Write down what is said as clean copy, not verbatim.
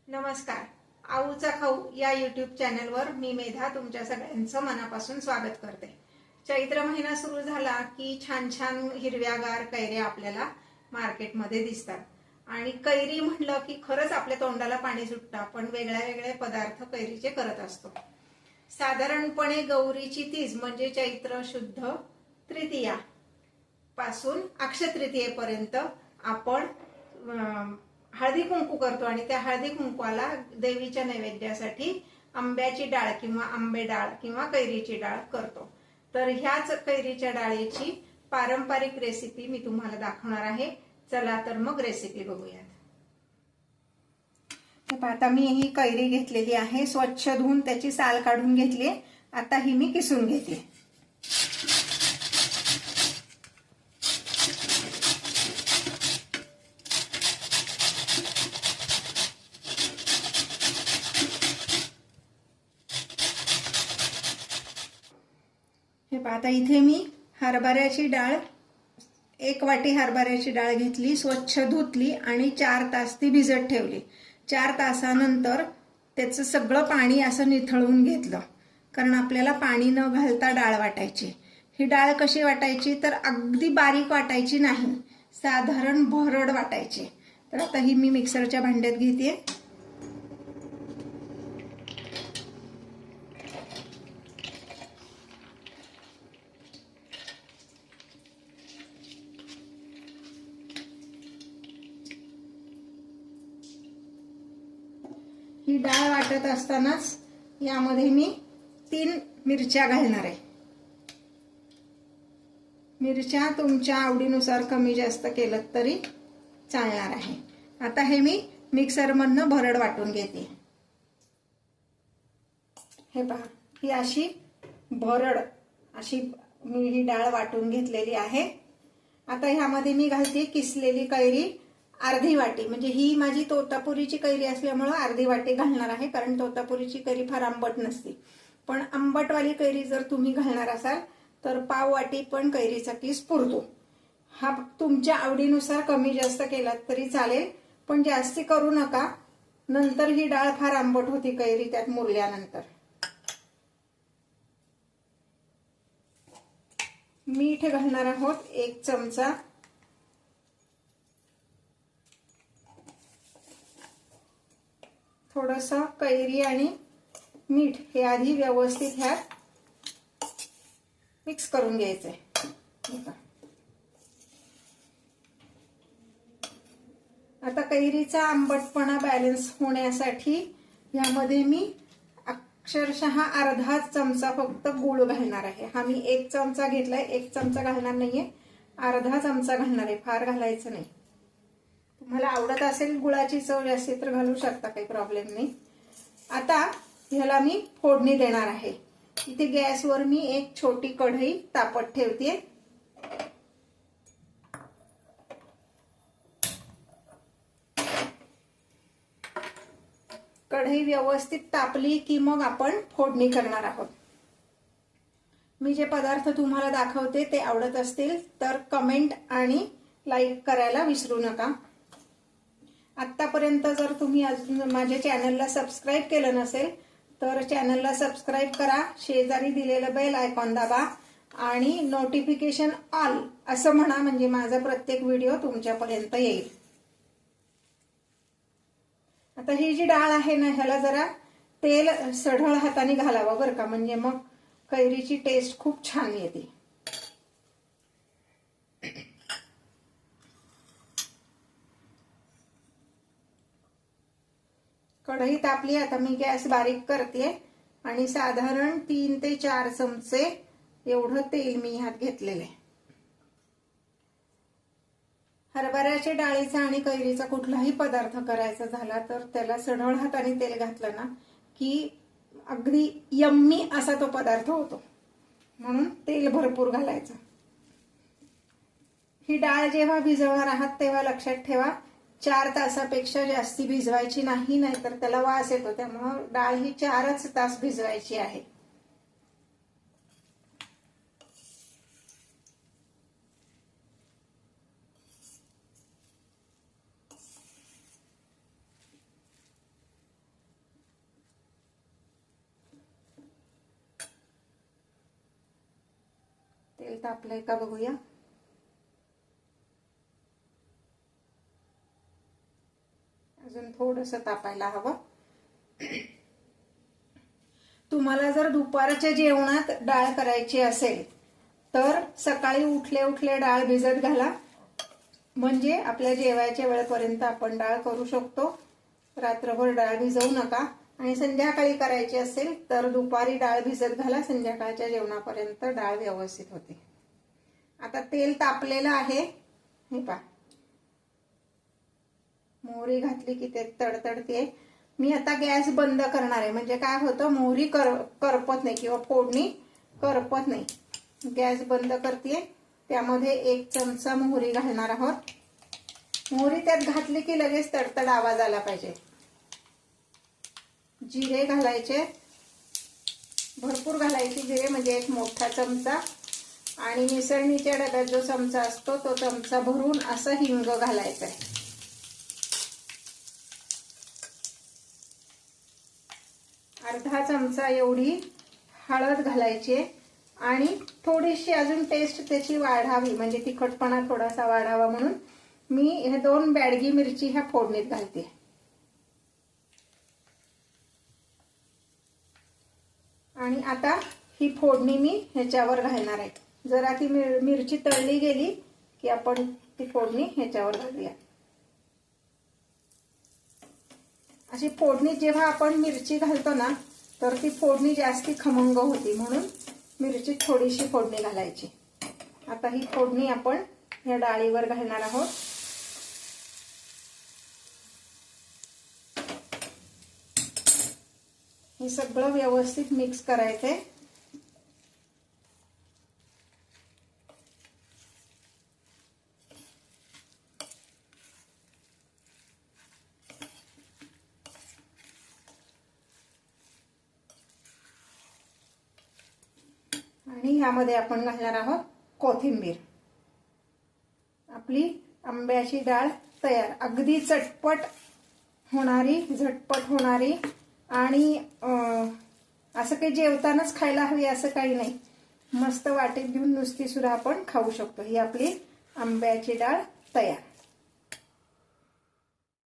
नमस्कार. आऊचा खाऊ या यूट्यूब चॅनलवर मी मेधा तुमच्या सगळ्यांचं मनापासून स्वागत करते. चैत्र महिना सुरू झाला की छान छान हिरव्यागार कैऱ्या आपल्याला मार्केटमध्ये दिसतात. आणि कैरी म्हटलं की खरंच आपल्या तोंडाला पाणी सुटतं. आपण वेगळे पदार्थ कैरीचे करत असतो. साधारणपणे गौरीची तीज म्हणजे चैत्र शुद्ध तृतीया पासून अक्षय तृतीयेपर्यंत आपण हळदी कुंकू करतो आणि त्या हळदी कुंकवाला देवीच्या नैवेद्यासाठी आंब्याची डाळ किंवा आंबे डाळ किंवा कैरीची डाळ करतो. तर ह्याच कैरीच्या डाळीची पारंपरिक रेसिपी मी तुम्हाला दाखवणार आहे. चला तर मग रेसिपी बघूयात. आता मी ही कैरी घेतलेली आहे, स्वच्छ धुवून त्याची साल काढून घेतली. आता ही मी किसून घेते. आता इथे मी हरभऱ्याची डाळ 1 वाटी हरभऱ्याची डाळ घेतली, स्वच्छ धुतली आणि 4 तास ती भिजत ठेवली. 4 तासानंतर त्याचं सगळं पाणी असं निथळून घेतलं, कारण आपल्याला पाणी न घालता डाळ वाटायची. ही डाळ कशी वाटायची तर अगदी बारीक वाटायची नाही, साधारण भरड वाटायची. तर आता ही मी मिक्सरच्या भांड्यात घेते. ही डाळ वाटत असतानाच यामध्ये मी 3 मिरच्या घालणार आहे. मिरच्या तुमच्या आवडीनुसार कमी जास्त केलं तरी चालणार आहे. आता हे मी मिक्सरमधनं भरड वाटून घेते. हे पहा, ही अशी भरड अशी मी ही डाळ वाटून घेतलेली आहे. आता ह्यामध्ये मी घालते किसलेली कैरी अर्धी वाटी. म्हणजे ही माझी तोतापुरीची कैरी असल्यामुळे अर्धी वाटी घालणार आहे, कारण तोतापुरीची कैरी फार आंबट नसते. पण आंबटवाली कैरी जर तुम्ही घालणार असाल तर पाव वाटी पण कैरीचा किस पुरतो. हा तुमच्या आवडीनुसार कमी जास्त केला तरी चालेल, पण जास्ती करू नका. नंतर ही डाळ फार आंबट होती कैरी त्यात मुरल्यानंतर. मीठ घालणार आहोत 1 चमचा. थोडंसं कैरी आणि मीठ हे आधी व्यवस्थित ह्यात मिक्स करून घ्यायचंय. आता कैरीचा आंबटपणा बॅलन्स होण्यासाठी यामध्ये मी अक्षरशः अर्धा चमचा फक्त गूळ घालणार आहे. हा मी 1 चमचा घेतलाय, 1 चमचा घालणार नाहीये, अर्धा चमचा घालणार आहे. फार घालायचं नाही. तुम्हाला आवडत असेल गुळाची चव जास्ती तर घालू शकता, काही प्रॉब्लेम नाही. आता ह्याला मी फोडणी देणार आहे. इथे गॅसवर मी एक छोटी कढई तापत ठेवते. कढई व्यवस्थित तापली की मग आपण फोडणी करणार आहोत. मी जे पदार्थ तुम्हाला दाखवते ते आवडत असतील तर कमेंट आणि लाईक करायला विसरू नका. आतापर्यंत जर तुम्ही अजून माझ्या चॅनलला सबस्क्राईब केलं नसेल तर चॅनलला सबस्क्राईब करा, शेजारी दिलेलं बेल आयकॉन दाबा आणि नोटिफिकेशन ऑल असं म्हणा, म्हणजे माझा प्रत्येक व्हिडिओ तुमच्यापर्यंत येईल. आता ही जी डाळ आहे ना, ह्याला जरा तेल सढळ हाताने घालावं बरं का, म्हणजे मग कैरीची टेस्ट खूप छान येते. कढई तापली. आता मी गॅस बारीक करते आणि साधारण 3 ते 4 चमचे एवढं तेल मी ह्यात घेतलेले. हरभऱ्याच्या डाळीचा आणि कैरीचा कुठलाही पदार्थ करायचा झाला तर त्याला सढळ हाताने तेल घातलं ना की अगदी यम्मी असा तो पदार्थ होतो. म्हणून तेल भरपूर घालायचं. ही डाळ जेव्हा भिजवणार आहात तेव्हा लक्षात ठेवा 4 तासापेक्षा जास्ती भिजवायची नाही, नाहीतर त्याला वास येतो. त्यामुळे डाळ ही 4च तास भिजवायची आहे. तेल तापलंय का बघूया. अजून थोडंसं तापायला हवं. तुम्हाला जर दुपारच्या जेवणात डाळ करायची असेल तर सकाळी उठले उठले डाळ भिजत घाला, म्हणजे आपल्या जेवायच्या वेळेपर्यंत आपण डाळ करू शकतो. रात्रभर डाळ भिजवू नका. आणि संध्याकाळी करायची असेल तर दुपारी डाळ भिजत घाला, संध्याकाळच्या जेवणापर्यंत डाळ व्यवस्थित होते. आता तेल तापलेलं आहे, हे पहा. मोहरी घातली की ते तडतडते. मी आता गॅस बंद करणार आहे, म्हणजे काय होतं, मोहरी करपत नाही किंवा फोडणी करपत नाही. गॅस बंद करते. त्यामध्ये 1 चमचा मोहरी घालणार आहोत. मोहरी त्यात घातली की लगेच तडतड आवाज आला पाहिजे. जिरे घालायचे, भरपूर घालायचे जिरे, म्हणजे 1 मोठा चमचा. आणि मिसळणीच्या डब्यात जो चमचा असतो तो चमचा भरून असं हिंग घालायचं आहे. अर्धा चमचा एवढी हळद घालायची आणि थोडीशी अजून टेस्ट त्याची वाढावी, म्हणजे तिखटपणा थोडासा वाढावा म्हणून मी हे 2 बॅडगी मिरची ह्या फोडणीत घालते. आणि आता ही फोडणी मी ह्याच्यावर घालणार आहे. जरा ती मिरची तळली गेली की आपण ती फोडणी ह्याच्यावर घालूया. अशी फोडणी जेव्हा आपण मिरची घालतो ना तर ती फोडणी जास्ती खमंग होती, म्हणून मिरची थोडीशी फोडणी घालायची. आता ही फोडणी आपण ह्या डाळीवर घालणार आहोत. हे सगळं व्यवस्थित मिक्स करायचंय. आणि ह्यामध्ये आपण घालणार आहोत कोथिंबीर. आपली आंब्याची डाळ तयार. अगदी चटपट होणारी, झटपट होणारी आणि असं काही जेवतानाच खायला हवी असं काही नाही. मस्त वाटेत घेऊन नुसती सुद्धा आपण खाऊ शकतो. ही आपली आंब्याची डाळ तयार.